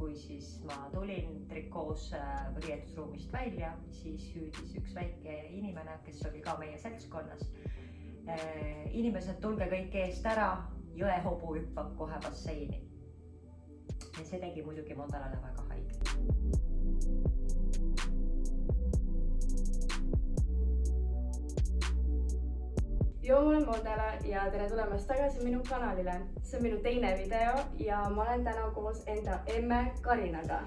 kui siis ma tulin trikoos riietusruumist välja, siis hüüdis üks väike inimene, kes oli ka meie seltskonnas. Inimesed, tulge kõik eest ära, jõehobu hüppab kohe basseini. Ja see tegi muidugi Mondalale väga haiget. Joo, ma olen Mondala ja tere tulemast tagasi minu kanalile. See on minu teine video ja ma olen täna koos enda emme Karinaga.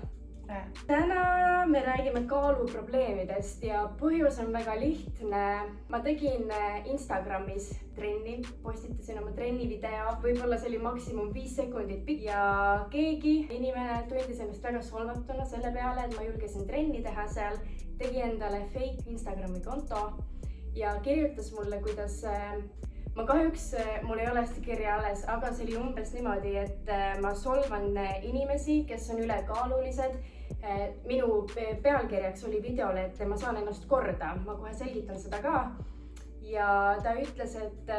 Täna me räägime kaaluprobleemidest ja põhjus on väga lihtne. Ma tegin Instagramis trenni, postitasin oma trennivideo. Võib-olla see oli maksimum 5 sekundit pikk ja keegi inimene tundis ennast väga solvatuna selle peale, et ma julgesin trenni teha seal. Tegi endale fake Instagrami konto ja kirjutas mulle, kuidas ma kahjuks, mul ei ole seda kirja alles, aga see oli umbes niimoodi, et ma solvan inimesi, kes on ülekaalulised. Minu pealkirjaks oli videole, et ma saan ennast korda, ma kohe selgitan seda ka. Ja ta ütles, et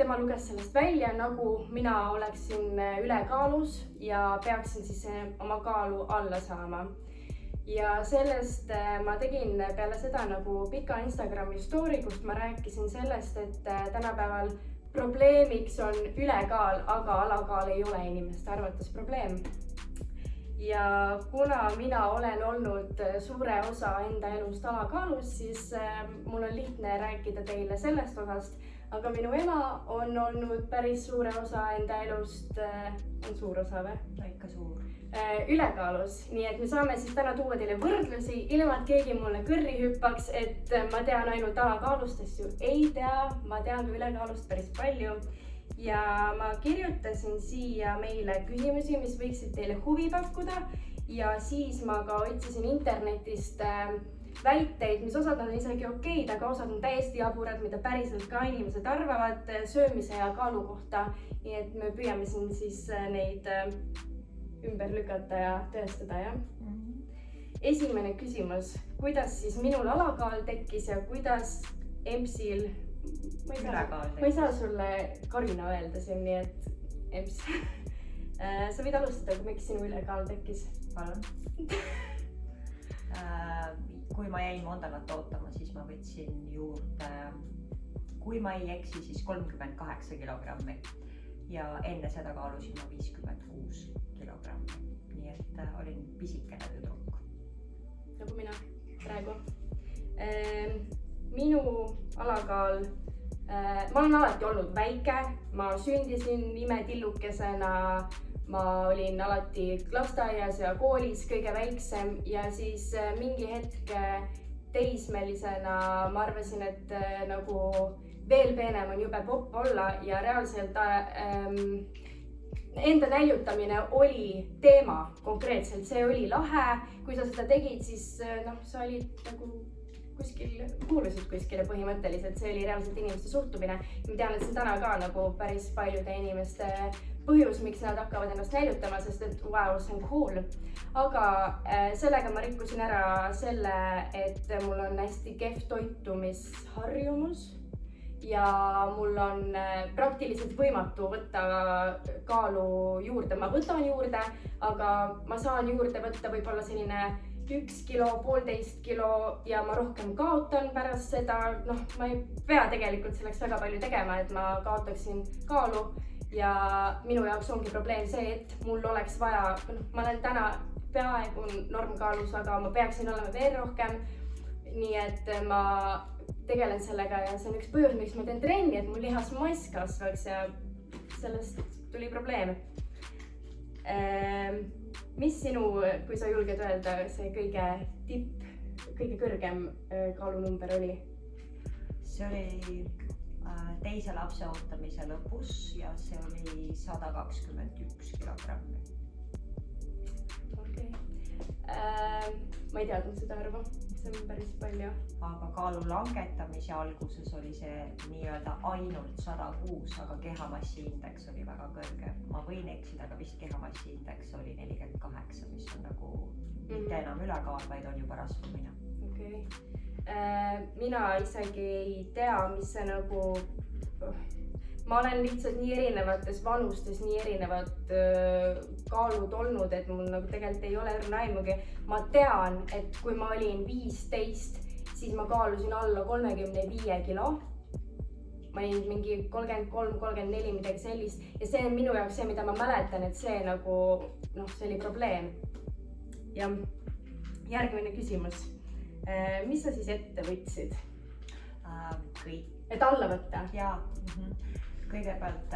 tema luges sellest välja, nagu mina oleksin ülekaalus ja peaksin siis oma kaalu alla saama. Ja sellest ma tegin peale seda nagu pika Instagrami story, kust ma rääkisin sellest, et tänapäeval probleemiks on ülekaal, aga alakaal ei ole inimeste arvates probleem. Ja kuna mina olen olnud suure osa enda elust alakaalus, siis mul on lihtne rääkida teile sellest osast, aga minu ema on olnud päris suure osa enda elust, on suur osa või? Ikka suur. Ülekaalus, nii et me saame siis täna tuua teile võrdlusi, ilma et keegi mulle kõrri hüppaks, et ma tean ainult alakaalustest ju ei tea, ma tean ka ülekaalust päris palju. Ja ma kirjutasin siia meile küsimusi, mis võiksid teile huvi pakkuda ja siis ma ka otsisin internetist väiteid, mis osad on isegi okeid, aga osad on täiesti jaburad, mida päriselt ka inimesed arvavad söömise ja kaalu kohta. Nii et me püüame siin siis neid ümber lükata ja tõestada, jah? Esimene küsimus, kuidas siis minul alakaal tekkis ja kuidas Empsil, ma ei saa sulle Karina öelda siin, nii et Emps, sa võid alustada, miks sinu ülekaal tekkis? Palun. Kui ma jäin Mondalat ootama, siis ma võtsin juurde, kui ma ei eksi, siis 38 kilogrammi ja enne seda kaalusin ma 56 kilogrammi, nii et olin pisikene tüdruk. Nagu mina praegu. Minu alakaal, ma olen alati olnud väike, ma sündisin imetillukesena, ma olin alati lasteaias ja koolis kõige väiksem ja siis mingi hetk teismelisena ma arvasin, et nagu veel peenem on jube popp olla ja reaalselt enda näljutamine oli teema konkreetselt, see oli lahe, kui sa seda tegid, siis sa olid nagu kuulusid kuskile põhimõtteliselt, see oli reaalselt inimeste suhtumine. Ma tean, et see on täna ka nagu päris paljude inimeste põhjus, miks nad hakkavad ennast näljutama, sest et wow, see on cool. Aga sellega ma rikkusin ära selle, et mul on hästi kehv toitumisharjumus ja mul on praktiliselt võimatu võtta kaalu juurde. Ma võtan juurde, aga ma saan juurde võtta võib-olla selline 1 kilo, 1,5 kilo ja ma rohkem kaotan pärast seda. Ma ei pea tegelikult selleks väga palju tegema, et ma kaotaksin kaalu ja minu jaoks ongi probleem see, et mul oleks vaja, ma olen täna peaaegu normkaalus, aga ma peaksin olema veel rohkem. Nii et ma tegelen sellega ja see on üks põhjus, miks ma teen trenni, et mul lihasmass kasvaks ja sellest tuli probleem. Mis sinu, kui sa julged öelda, see kõige kõrgem kaalunumber oli? See oli teise lapse ootamise lõpus ja see oli 121 kilogrammi. Okei. Ma ei teadnud seda arvu, see on päris palju. Aga kaalu langetamise alguses oli see nii-öelda ainult 106, aga kehamassiindeks oli väga kõrge. Ma võin eksida, aga vist kehamassiindeks oli 48, mis on nagu mitte enam ülekaal, vaid on juba rasvumine. Okei. Mina isegi ei tea, mis see nagu... Ma olen lihtsalt nii erinevates vanustes, nii erinevad kaalud olnud, et mul nagu tegelikult ei ole õrna aimugi. Ma tean, et kui ma olin 15, siis ma kaalusin alla 35 kilo. Ma olin mingi 33-34 midagi sellist ja see on minu jaoks see, mida ma mäletan, et see nagu, see oli probleem. Ja järgmine küsimus. Mis sa siis ette võtsid? Kõik. Et alla võtta? Jaa. Kõigepealt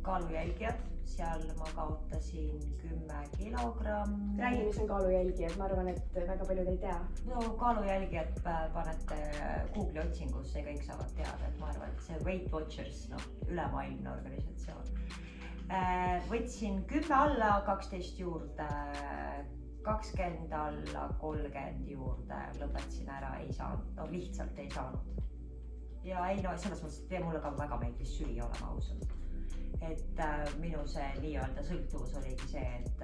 kaalujälgijad, seal ma kaotasin 10 kilogrammi. Räägi, mis on kaalujälgijad, ma arvan, et väga paljud ei tea. No kaalujälgijad panete Google'i otsingusse ja kõik saavad teada, et ma arvan, et see Weight Watchers, ülemaailmne organisatsioon. Võtsin 10 alla, 12 juurde, 20 alla, 30 juurde, lõpetasin ära, ei saanud, lihtsalt ei saanud. Ja ei, selles mõttes, et mulle ka väga meeldis süüa, olema ausalt. Et minu see nii-öelda sõltuvus oligi see, et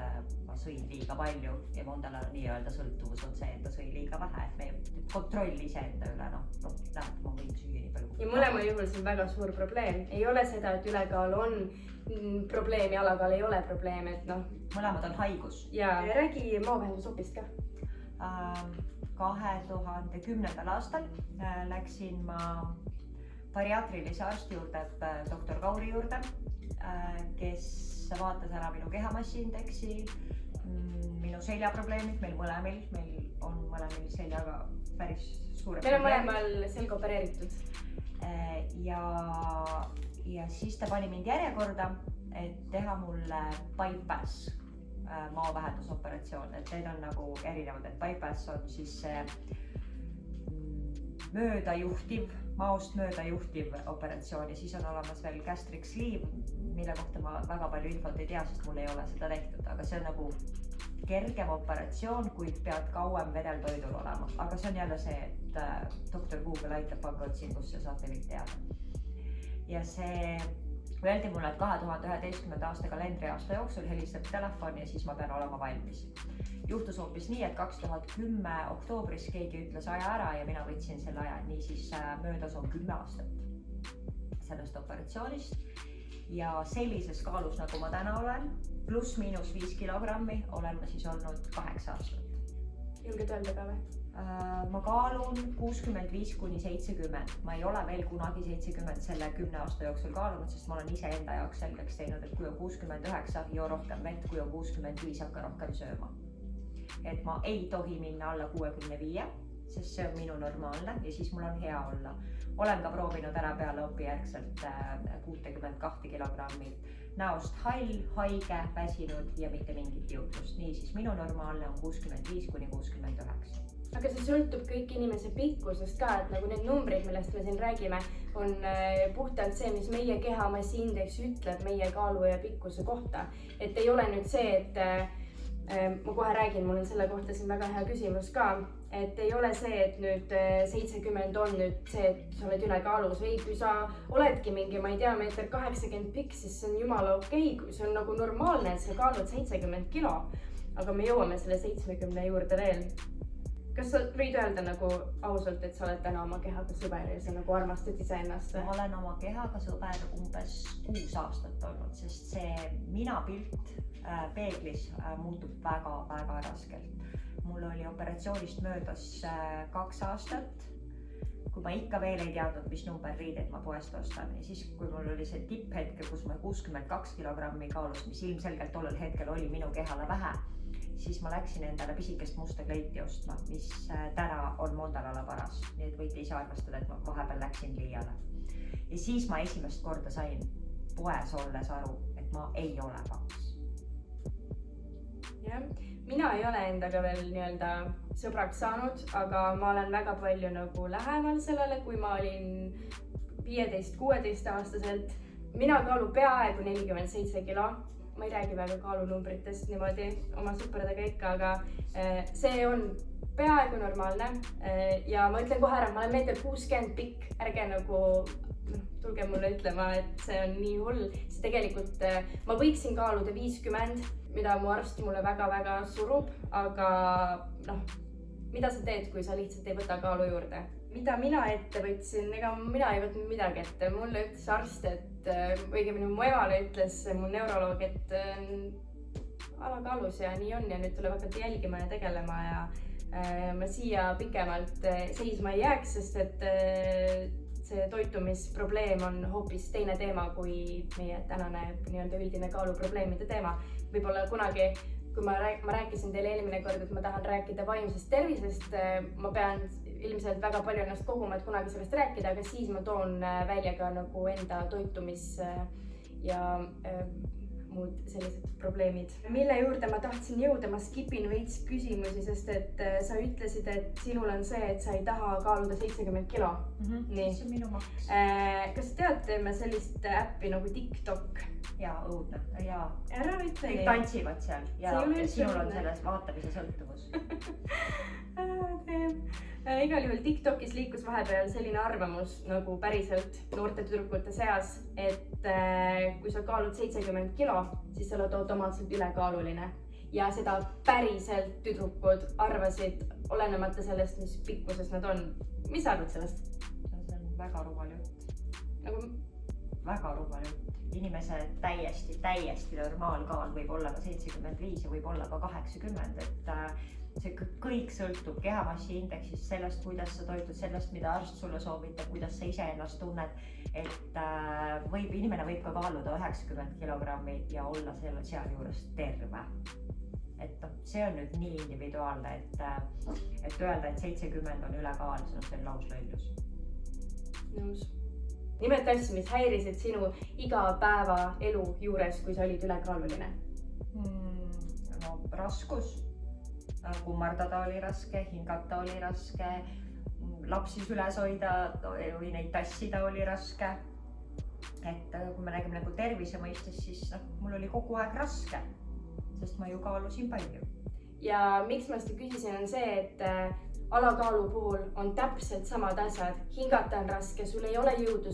ma sõin liiga palju ja Mondala nii-öelda sõltuvus on see, et ta sõi liiga vähe, et me kontrolli iseenda üle, näed, ma võin süüa nii palju. Ja mõlema juhul see on väga suur probleem. Ei ole seda, et ülekaal on probleem ja alakaal ei ole probleem, et mõlemad on haigus. Ja räägi maavähendusopist ka. 2010. aastal läksin ma bariaatrilise arsti juurde, doktor Kauri juurde, kes vaatas ära minu kehamassiindeksi, minu seljaprobleemid, meil on mõlemil seljaga päris suure probleem. Meil on mõlemal selg opereeritud. Ja siis ta pani mind järjekorda, et teha mulle bypass maavähendusoperatsioon, et need on nagu erinevad, et bypass on siis maost möödajuhtiv operatsioon ja siis on olemas veel gastric sleeve, mille kohta ma väga palju infot ei tea, sest mul ei ole seda tehtud, aga see on nagu kergem operatsioon, kuid pead kauem vedeltoidul olema, aga see on jälle see, et doktor Google aitab pange otsingusse, saate kõik teada. Ja see öeldi mulle, et 2011. aasta kalendriaasta jooksul helistab telefon ja siis ma pean olema valmis. Juhtus hoopis nii, et 2010 oktoobris keegi ütles aja ära ja mina võtsin selle aja, nii siis möödas on 10 aastat sellest operatsioonist ja sellises kaalus, nagu ma täna olen, pluss-miinus 5 kilogrammi, olen ma siis olnud 8 aastat. Julged öelda ka või? Ma kaalun 65-70, ma ei ole veel kunagi 70 selle 10 aasta jooksul kaalunud, sest ma olen ise enda jaoks selgeks teinud, et kui on 69, joo rohkem vett, kui on 65, hakka rohkem sööma. Et ma ei tohi minna alla 65, sest see on minu normaalne ja siis mul on hea olla. Olen ka proovinud ära peale opijärgselt 62 kilogrammi näost hall, haige, väsinud ja mitte mingit jõudlust. Nii siis minu normaalne on 65-69. Aga see sõltub kõik inimese pikkusest ka, et nagu need numbrid, millest me siin räägime, on puhtalt see, mis meie kehamassiindeks ütleb meie kaalu ja pikkuse kohta. Et ei ole nüüd see, et ma kohe räägin, mul on selle kohta siin väga hea küsimus ka, et ei ole see, et nüüd 70 on nüüd see, et sa oled ülekaalus või kui sa oledki mingi, ma ei tea, 1,80 m pikk, siis see on jumala okei, kui see on nagu normaalne, et sa kaalud 70 kilo, aga me jõuame selle 70 juurde veel. Kas sa võid öelda nagu ausalt, et sa oled täna oma kehaga sõber ja sa nagu armastad iseennast? Ma olen oma kehaga sõber umbes 6 aastat olnud, sest see minapilt peeglis muutub väga-väga raskelt. Mul oli operatsioonist möödas 2 aastat, kui ma ikka veel ei teadnud, mis number riideid ma poest ostan. Ja siis, kui mul oli see tipphetke, kus ma 62 kilogrammi kaalus, mis ilmselgelt tollel hetkel oli minu kehale vähe, siis ma läksin endale pisikest musta kleiti ostma, mis täna on Mondalale paras. Nii et võite ise arvestada, et ma vahepeal läksin liiale. Ja siis ma esimest korda sain poes olles aru, et ma ei ole paks. Ja, mina ei ole endaga veel nii-öelda sõbraks saanud, aga ma olen väga palju nagu lähemal sellele, kui ma olin 15-16 aastaselt. Mina kaalu peaaegu 47 kilo. Ma ei räägi väga kaalunumbritest niimoodi oma sõpradega ikka, aga see on peaaegu normaalne ja ma ütlen kohe ära, ma olen 1,60 m pikk, ärge nagu tulge mulle ütlema, et see on nii hull. See tegelikult ma võiksin kaaluda 50, mida mu arst mulle väga-väga surub, aga mida sa teed, kui sa lihtsalt ei võta kaalu juurde? Mida mina ette võtsin, ega mina ei võtnud midagi ette. Mulle ütles arst, et õigemini mu emale ütles mu neuroloog, et alakaalus ja nii on ja nüüd tuleb hakata jälgima ja tegelema ja ma siia pikemalt seisma ei jääks, sest et see toitumisprobleem on hoopis teine teema kui meie tänane nii-öelda üldine kaaluprobleemide teema. Võib-olla kunagi, kui ma rääkisin teile eelmine kord, et ma tahan rääkida vaimsest tervisest, ma pean ilmselt väga palju ennast koguma, et kunagi sellest rääkida, aga siis ma toon välja ka nagu enda toitumis ja muud sellised probleemid. Mille juurde ma tahtsin jõuda, ma skipin veits küsimusi, sest et sa ütlesid, et sinul on see, et sa ei taha kaaluda 70 kilo. Nii. See on minu maks. Kas teeme sellist äppi nagu TikTok? Jaa, õudne. Jaa. Ära ütle kõik nii. Tantsivad seal ja sinul on selles vaatamise sõltuvus. Igal juhul TikTokis liikus vahepeal selline arvamus nagu päriselt noorte tüdrukute seas, et kui sa kaalud 70 kilo, siis sa oled automaatselt ülekaaluline. Ja seda päriselt tüdrukud arvasid, olenemata sellest, mis pikkuses nad on. Mis sa arvad sellest? See on väga rumal jutt. Väga rumal jutt. Inimese täiesti normaalkaal võib olla ka 75 ja võib olla ka 80, et see kõik sõltub kehamassiindeksist, sellest, kuidas sa toitud, sellest, mida arst sulle soovitab, kuidas sa ise ennast tunned, et inimene võib ka kaaluda 90 kilogrammi ja olla seal juures terve. Et see on nüüd nii individuaalne, et öelda, et 70 on ülekaal, see on lauslõllus. Nõus. Nimeta asju, mis häirisid sinu igapäeva elu juures, kui sa olid ülekaaluline? No raskus. Kummardada oli raske, hingata oli raske, lapsi süles hoida või neid tassida oli raske. Et kui me räägime nagu tervise mõistes, siis mul oli kogu aeg raske, sest ma ju kaalusin palju. Ja miks ma seda küsisin on see, et alakaalu puhul on täpselt samad asjad. Hingata on raske, sul ei ole jõudu.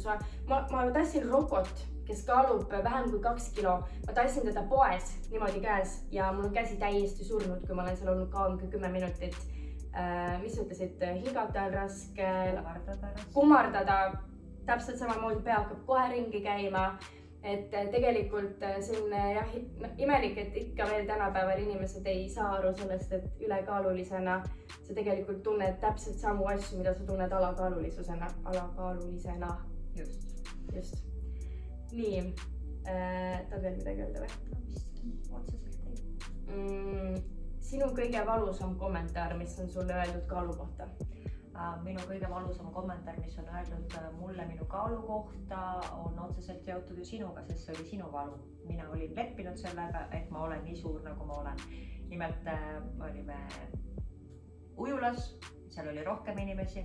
Ma tassin Rokot, kes kaalub vähem kui 2 kilo. Ma tassin teda poes niimoodi käes ja mul on käsi täiesti surnud, kui ma olen seal olnud kauem kui 10 minutit. Mis ütlesid? Hingata on raske, kummardada, täpselt samamoodi pea hakkab kohe ringi käima. Et tegelikult see on imelik, et ikka veel tänapäeval inimesed ei saa aru sellest, et ülekaalulisena sa tegelikult tunned täpselt samu asju, mida sa tunned alakaalulisena. Just. Nii, tahad veel midagi öelda või? Otseselt ei. Sinu kõige valusam kommentaar, mis on sulle öeldud kaalu kohta? Minu kõige valusam kommentaar, mis on öeldud mulle minu kaalu kohta, on otseselt seotud ju sinuga, sest see oli sinu valu. Mina olin leppinud sellega, et ma olen nii suur, nagu ma olen. Nimelt olime ujulas, seal oli rohkem inimesi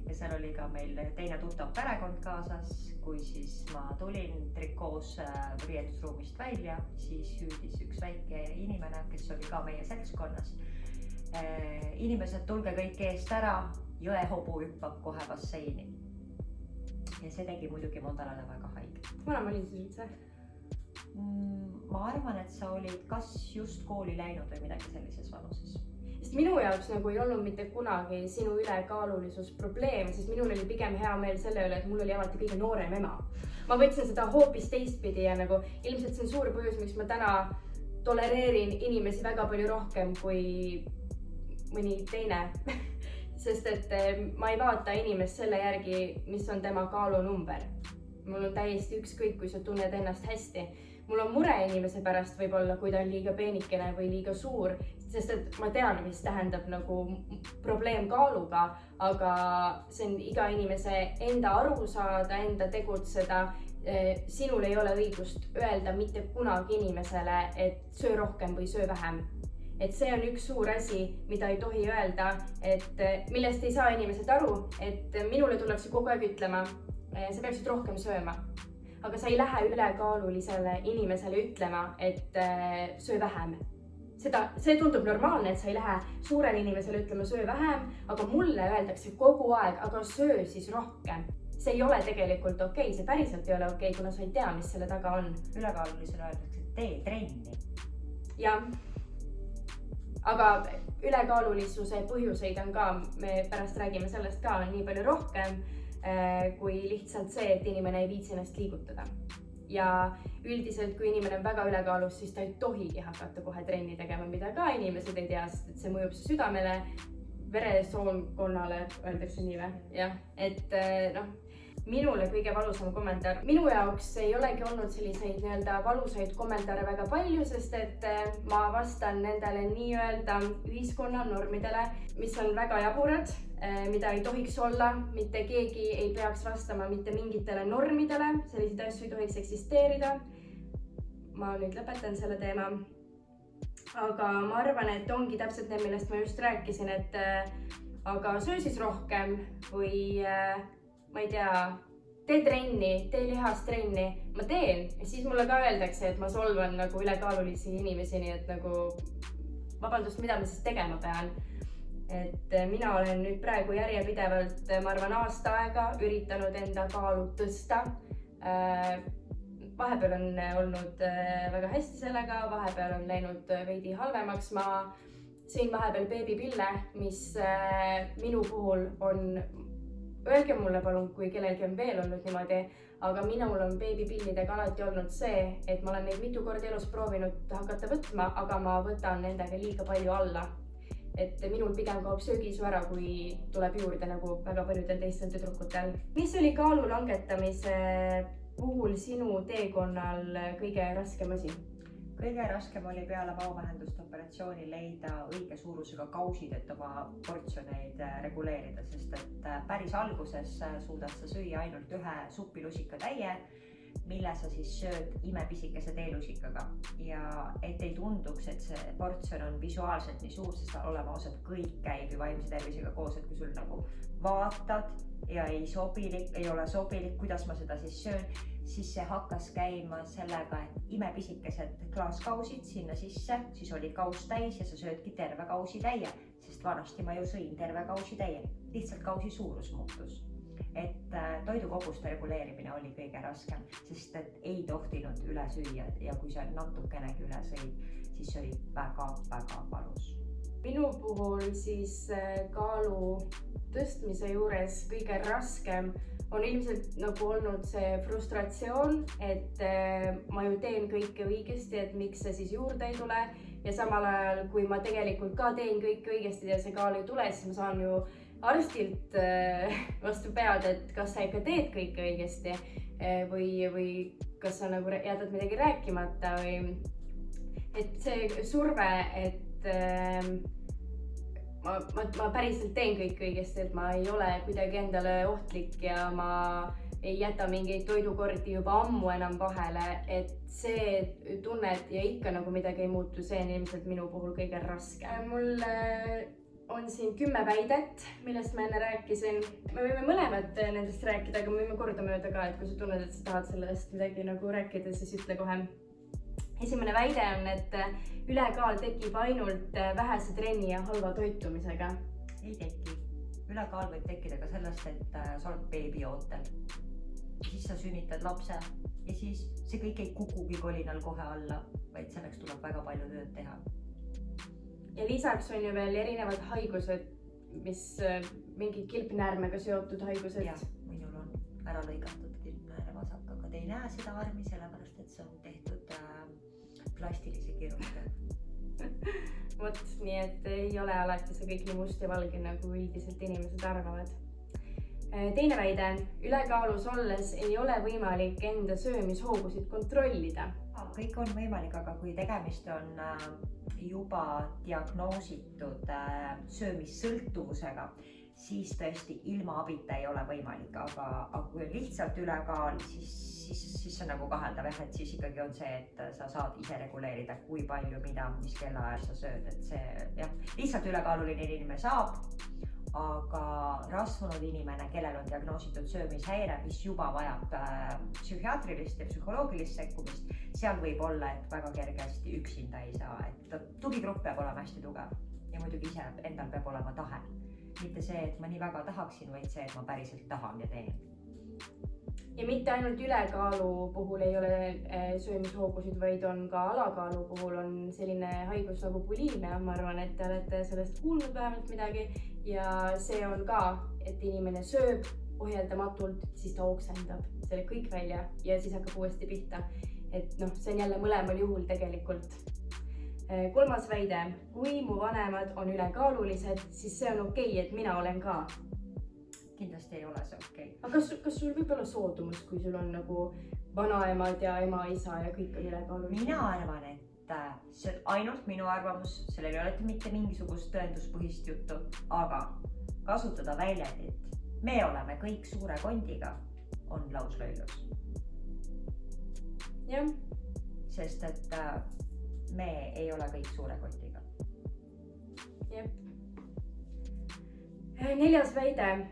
ja seal oli ka meil teine tuttav perekond kaasas. Kui siis ma tulin trikoos riietusruumist välja, siis hüüdis üks väike inimene, kes oli ka meie seltskonnas. Inimesed, tulge kõik eest ära, jõehobu hüppab kohe basseini. Ja see tegi muidugi Mondalale väga haige. Vana ma olin siis üldse? Ma arvan, et sa olid kas just kooli läinud või midagi sellises vanuses. Sest minu jaoks nagu ei olnud mitte kunagi sinu ülekaalulisus probleem, sest minul oli pigem hea meel selle üle, et mul oli alati kõige noorem ema. Ma võtsin seda hoopis teistpidi ja nagu ilmselt see on suur põhjus, miks ma täna tolereerin inimesi väga palju rohkem kui mõni teine. Sest et ma ei vaata inimest selle järgi, mis on tema kaalunumber. Mul on täiesti ükskõik, kui sa tunned ennast hästi. Mul on mure inimese pärast võib-olla, kui ta on liiga peenikene või liiga suur, sest et ma tean, mis tähendab nagu probleem kaaluga, aga see on iga inimese enda aru saada, enda tegutseda. Sinul ei ole õigust öelda mitte kunagi inimesele, et söö rohkem või söö vähem. Et see on üks suur asi, mida ei tohi öelda, et millest ei saa inimesed aru, et minule tullakse kogu aeg ütlema, sa peaksid rohkem sööma. Aga sa ei lähe ülekaalulisele inimesele ütlema, et söö vähem. See tundub normaalne, et sa ei lähe suurele inimesele ütlema söö vähem, aga mulle öeldakse kogu aeg, aga söö siis rohkem. See ei ole tegelikult okei, see päriselt ei ole okei, kuna sa ei tea, mis selle taga on. Ülekaalulisele öeldakse, et tee trenni. Jah. Aga ülekaalulisuse põhjuseid on ka, me pärast räägime sellest ka nii palju rohkem, kui lihtsalt see, et inimene ei viitsi ennast liigutada. ja üldiselt, kui inimene on väga ülekaalus, siis ta ei tohigi hakata kohe trenni tegema, mida ka inimesed ei tea, sest et see mõjub südamele, veresoonkonnale, öeldakse nii või? jah, et noh, minule kõige valusam kommentaar. Minu jaoks ei olegi olnud selliseid nii-öelda valusaid kommentaare väga palju, sest et ma vastan nendele nii-öelda ühiskonna normidele, mis on väga jaburad, mida ei tohiks olla, mitte keegi ei peaks vastama mitte mingitele normidele, selliseid asju ei tohiks eksisteerida. Ma nüüd lõpetan selle teema. Aga ma arvan, et ongi täpselt need, millest ma just rääkisin, et aga söö siis rohkem või ma ei tea, tee trenni, tee lihastrenni, ma teen ja siis mulle ka öeldakse, et ma solvan nagu ülekaalulisi inimesi, nii et nagu vabandust, mida ma siis tegema pean. Et mina olen nüüd praegu järjepidevalt, ma arvan, aasta aega üritanud enda kaalu tõsta. Vahepeal on olnud väga hästi sellega, vahepeal on läinud veidi halvemaks. Ma sõin vahepeal beebipille, mis minu puhul on, öelge mulle palun, kui kellelgi on veel olnud niimoodi, aga minul on beebipillidega alati olnud see, et ma olen neid mitu korda elus proovinud hakata võtma, aga ma võtan nendega liiga palju alla. Et minul pigem kaob söögisu ära, kui tuleb juurde nagu väga paljudel teistel tüdrukutel. Mis oli kaalu langetamise puhul sinu teekonnal kõige raskem asi? Kõige raskem oli peale maovähenduste operatsiooni leida õige suurusega kausid, et oma portsjoneid reguleerida, sest et päris alguses suudad sa süüa ainult ühe supilusikatäie, mille sa siis sööd imepisikese teelusikaga. Ja et ei tunduks, et see portsjon on visuaalselt nii suur, sest olema osad kõik käib ju vaimse tervisega koos, et kui sul nagu vaatad ja ei ole sobilik, kuidas ma seda siis söön, siis see hakkas käima sellega, et imepisikesed klaaskausid sinna sisse, siis oli kaus täis ja sa söödki terve kausi täie, sest vanasti ma ju sõin terve kausi täie, lihtsalt kausi suurus muutus. Et toidukoguste reguleerimine oli kõige raskem, sest et ei tohtinud üle süüa ja kui sa natukenegi üle sõid, siis see oli väga-väga valus. Minu puhul siis kaalu tõstmise juures kõige raskem on ilmselt nagu olnud see frustratsioon, et ma ju teen kõike õigesti, et miks see siis juurde ei tule ja samal ajal, kui ma tegelikult ka teen kõike õigesti ja see kaal ei tule, siis ma saan ju arstilt vastu pead, et kas sa ikka teed kõike õigesti või kas sa nagu jätad midagi rääkimata või et see surve, et ma päriselt teen kõik õigesti, et ma ei ole kuidagi endale ohtlik ja ma ei jäta mingeid toidukordi juba ammu enam vahele, et see tunne, et ja ikka nagu midagi ei muutu, see on ilmselt minu puhul kõige raskem. Mul on siin 10 väidet, millest ma enne rääkisin. Me võime mõlemad nendest rääkida, aga me võime kordamööda ka, et kui sa tunned, et sa tahad sellest midagi nagu rääkida, siis ütle kohe. Esimene väide on, et ülekaal tekib ainult vähese trenni ja halva toitumisega. Ei teki. Ülekaal võib tekkida ka sellest, et sa oled beebiootel. Siis sa sünnitad lapse ja siis see kõik ei kukugi kolinal kohe alla, vaid selleks tuleb väga palju tööd teha. Ja lisaks on ju veel erinevad haigused, mis mingi kilpnäärmega seotud haigused. Ja, minul on ära lõigatud kilpnääre vasak, aga te ei näe seda armi, sellepärast et see on tehtud plastilise kirurgia. Vot, nii et ei ole alati see kõik nii must ja valge, nagu üldiselt inimesed arvavad. Teine väide, ülekaalus olles ei ole võimalik enda söömishoogusid kontrollida. Kõik on võimalik, aga kui tegemist on juba diagnoositud söömissõltuvusega, siis tõesti ilma abita ei ole võimalik, aga kui on lihtsalt ülekaal, siis on nagu kaheldav, et siis ikkagi on see, et sa saad ise reguleerida, kui palju, mida, mis kellaajal sa sööd, et see jah, lihtsalt ülekaaluline inimene saab, aga rasvunud inimene, kellel on diagnoositud söömishäire, mis juba vajab psühhiaatrilist ja psühholoogilist sekkumist, seal võib olla, et väga kergesti üksinda ei saa, et tugigrupp peab olema hästi tugev ja muidugi ise endal peab olema tahe. Mitte see, et ma nii väga tahaksin, vaid see, et ma päriselt tahan ja teen. Ja mitte ainult ülekaalu puhul ei ole söömishoogusid, vaid on ka alakaalu puhul on selline haigus nagu bulimia. Ma arvan, et te olete sellest kuulnud vähemalt midagi ja see on ka, et inimene sööb ohjeldamatult, siis ta oksendab selle kõik välja ja siis hakkab uuesti pihta. Et noh, see on jälle mõlemal juhul tegelikult. 3. väide, kui mu vanemad on ülekaalulised, siis see on okei, et mina olen ka. Kindlasti ei ole see okei. Aga kas sul võib olla soodumus, kui sul on nagu vanaemad ja ema, isa ja kõik on ülekaalulised? Mina arvan, et see on ainult minu arvamus, sellel ei ole mitte mingisugust tõenduspõhist juttu, aga kasutada väljendit, me oleme kõik suure kondiga, on lauslõilus. Jah. Sest et me ei ole kõik suure kondiga. Jep. 4. väide,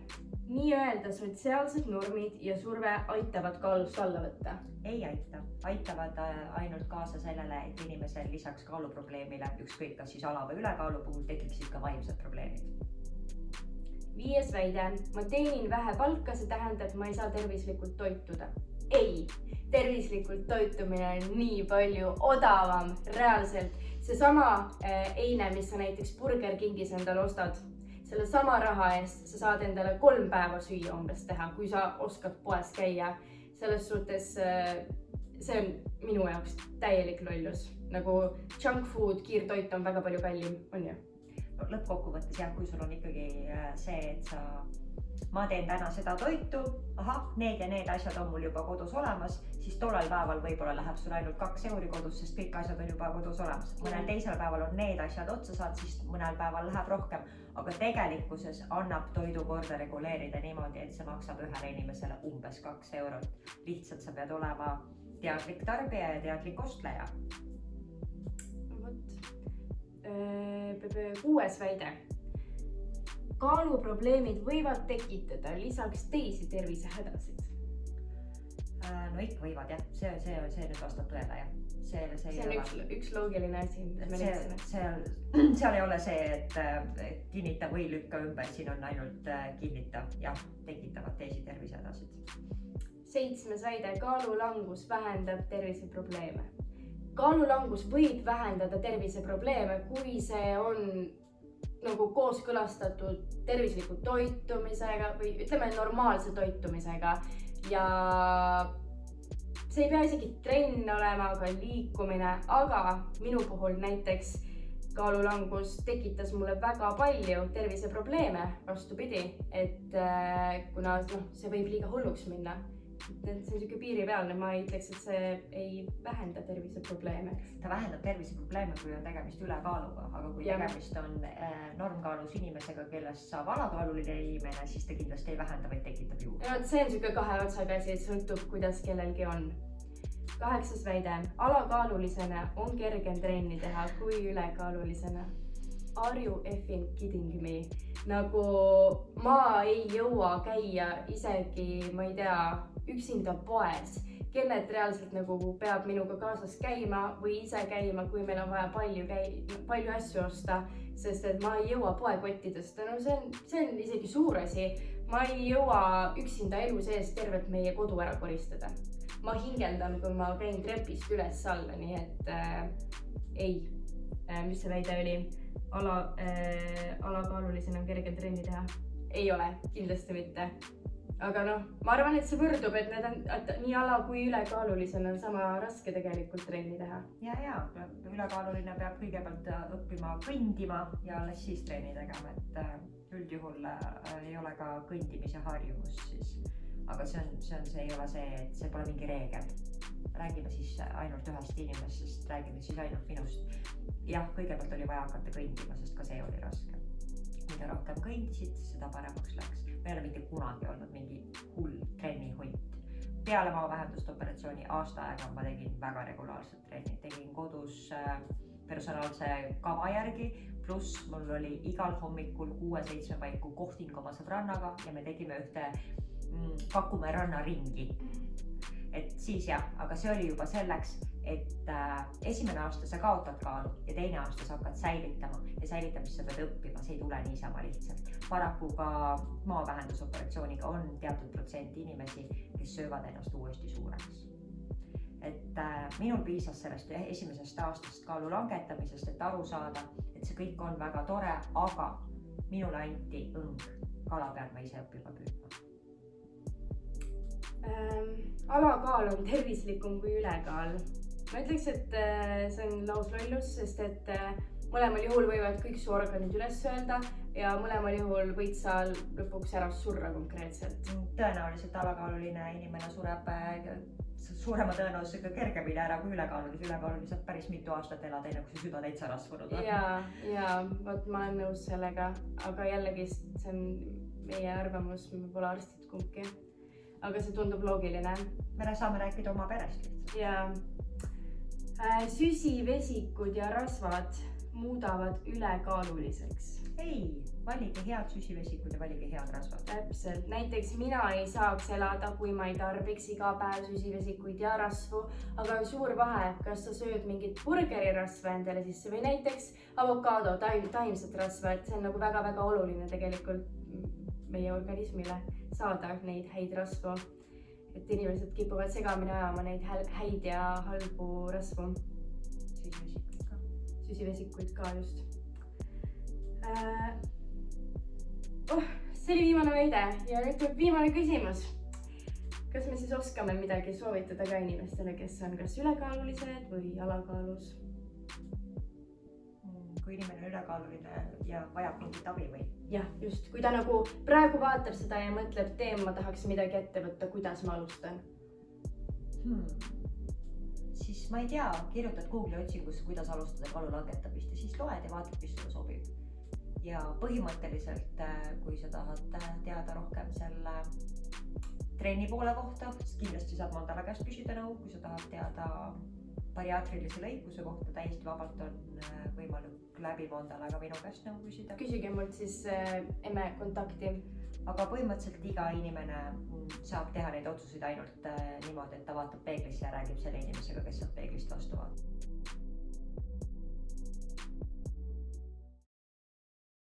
nii-öelda sotsiaalsed normid ja surve aitavad kaalust alla võtta. Ei aita, aitavad ainult kaasa sellele, et inimesel lisaks kaaluprobleemile, ükskõik kas siis ala- või ülekaalu puhul tekiksid ka vaimsed probleemid. 5. väide, ma teenin vähe palka, see tähendab, ma ei saa tervislikult toituda. Ei, tervislikult toitumine on nii palju odavam, reaalselt. Seesama eine, mis sa näiteks Burger Kingis endale ostad, selle sama raha eest sa saad endale 3 päeva süüa umbes teha, kui sa oskad poes käia. Selles suhtes see on minu jaoks täielik lollus. Nagu junk food, kiirtoit on väga palju kallim, on ju? Lõppkokkuvõttes jah, kui sul on ikkagi see, et ma teen täna seda toitu, need ja need asjad on mul juba kodus olemas, siis tollel päeval võib-olla läheb sul ainult 2 euri kodus, sest kõik asjad on juba kodus olemas. Mõnel teisel päeval on need asjad otsa saad, siis mõnel päeval läheb rohkem. Aga tegelikkuses annab toidukorda reguleerida niimoodi, et see maksab ühele inimesele umbes 2 eurot. Lihtsalt sa pead olema teadlik tarbija ja teadlik ostleja. 6. väide. Kaaluprobleemid võivad tekitada lisaks teisi tervisehädasid. No ikka võivad jah, see nüüd vastab tõele jah. See on üks loogiline asi, mis me leidsime. Seal ei ole see, et kinnita või lükka ümber, siin on ainult kinnita, jah, tekitavad teisi tervisehädasid. 7. väide, kaalulangus vähendab terviseprobleeme. Kaalulangus võib vähendada terviseprobleeme, kui see on nagu kooskõlastatud tervisliku toitumisega või ütleme normaalse toitumisega ja see ei pea isegi trenn olema, aga liikumine, aga minu puhul näiteks kaalulangus tekitas mulle väga palju terviseprobleeme, vastupidi, et kuna see võib liiga hulluks minna. See on siuke piiripealne, ma ei ütleks, et see ei vähenda terviseprobleeme. Ta vähendab terviseprobleeme, kui on tegemist ülekaaluga, aga kui tegemist on normkaalus inimesega, kellest saab alakaaluline inimene, siis ta kindlasti ei vähenda, vaid tekitab juurde. Ja, see on siuke 2 otsaga asi, et sõltub, kuidas kellelgi on. 8. väide, alakaalulisena on kergem trenni teha kui ülekaalulisena. Are you effing kidding me? Nagu ma ei jõua käia isegi, ma ei tea, üksinda poes. Kennet reaalselt nagu peab minuga kaasas käima või ise käima, kui meil on vaja palju asju osta, sest et ma ei jõua poekottidest. No see on isegi suur asi. Ma ei jõua üksinda elu sees tervet meie kodu ära koristada. Ma hingeldan, kui ma käin trepist üles alla, nii et ei. Mis see väide oli? Alakaalulisena on kergem trenni teha. Ei ole, kindlasti mitte. Aga ma arvan, et see võrdub, et need on nii ala kui ülekaalulisena on sama raske tegelikult trenni teha. Ja, ülekaaluline peab kõigepealt õppima kõndima ja alles siis trenni tegema, et üldjuhul ei ole ka kõndimise harjumus siis. Aga see ei ole see, et see pole mingi reegel. Räägime siis ainult ühest inimesest, räägime siis ainult minust. Jah, kõigepealt oli vaja hakata kõndima, sest ka see oli raske. Mida rohkem kõndisid, seda paremaks läks. Me ei ole mitte kunagi olnud mingi hull trennihunt. Peale maavähenduste operatsiooni aasta aega ma tegin väga regulaarset trenni. Tegin kodus personaalse kava järgi, pluss mul oli igal hommikul 6-7 paiku kohting oma sõbrannaga ja me tegime ühte Pakume rannaringi. Et siis jah, aga see oli juba selleks, et esimene aasta sa kaotad kaalu ja teine aasta sa hakkad säilitama ja säilitamist sa pead õppima, see ei tule niisama lihtsalt. Paraku ka maavähendusoperatsiooniga on teatud protsent inimesi, kes söövad ennast uuesti suureks. Et minul piisas sellest esimesest aastast kaalu langetamisest, et aru saada, et see kõik on väga tore, aga minule anti õng. Kala peal ma ise õppima püüdma. Alakaal on tervislikum kui ülekaal. Ma ütleks, et see on lauslollus, sest et mõlemal juhul võivad kõik su organid üles öelda ja mõlemal juhul võid sa lõpuks ära surra konkreetselt. Tõenäoliselt alakaaluline inimene sureb suurema tõenäosusega kergemini ära kui ülekaalulis. Ülekaalulis saab päris mitu aastat elada, enne kui see süda täitsa rasvunud on. Ja vot ma olen nõus sellega, aga jällegi see on meie arvamus, me pole arstid kumbki. Aga see tundub loogiline. Me saame rääkida oma perest lihtsalt. Ja süsivesikud ja rasvad muudavad ülekaaluliseks. Ei, valige head süsivesikud ja valige head rasvad. Täpselt. Näiteks mina ei saaks elada, kui ma ei tarbiks iga päev süsivesikuid ja rasvu, aga suur vahe, kas sa sööd mingit burgerirasva endale sisse või näiteks avokaado, taimset rasva, et see on nagu väga-väga oluline tegelikult meie organismile saada neid häid rasvu. Et inimesed kipuvad segamini ajama neid häid ja halbu rasvu. Süsivesikuid ka just. See oli viimane väide ja nüüd tuleb viimane küsimus. Kas me siis oskame midagi soovitada ka inimestele, kes on kas ülekaalulised või alakaalus? Kui inimene on ülekaaluline ja vajab mingit abi või? Jah, just. Kui ta nagu praegu vaatab seda ja mõtleb, ma tahaks midagi ette võtta, kuidas ma alustan? Siis ma ei tea, kirjutad Google'i otsingusse, kuidas alustada kaalu langetamist ja siis loed ja vaatad, mis sulle sobib. Ja põhimõtteliselt, kui sa tahad teada rohkem selle trenni poole kohta, siis kindlasti saad Mandala käest küsida nõu, kui sa tahad teada bariaatrilise lõikuse kohta, täiesti vabalt on võimalik läbi Mandalaga minu käest nõu küsida. Küsige mult siis emme kontakti. Aga põhimõtteliselt iga inimene saab teha neid otsuseid ainult niimoodi, et ta vaatab peeglisse ja räägib selle inimesega, kes sealt peeglist vastu vaatab.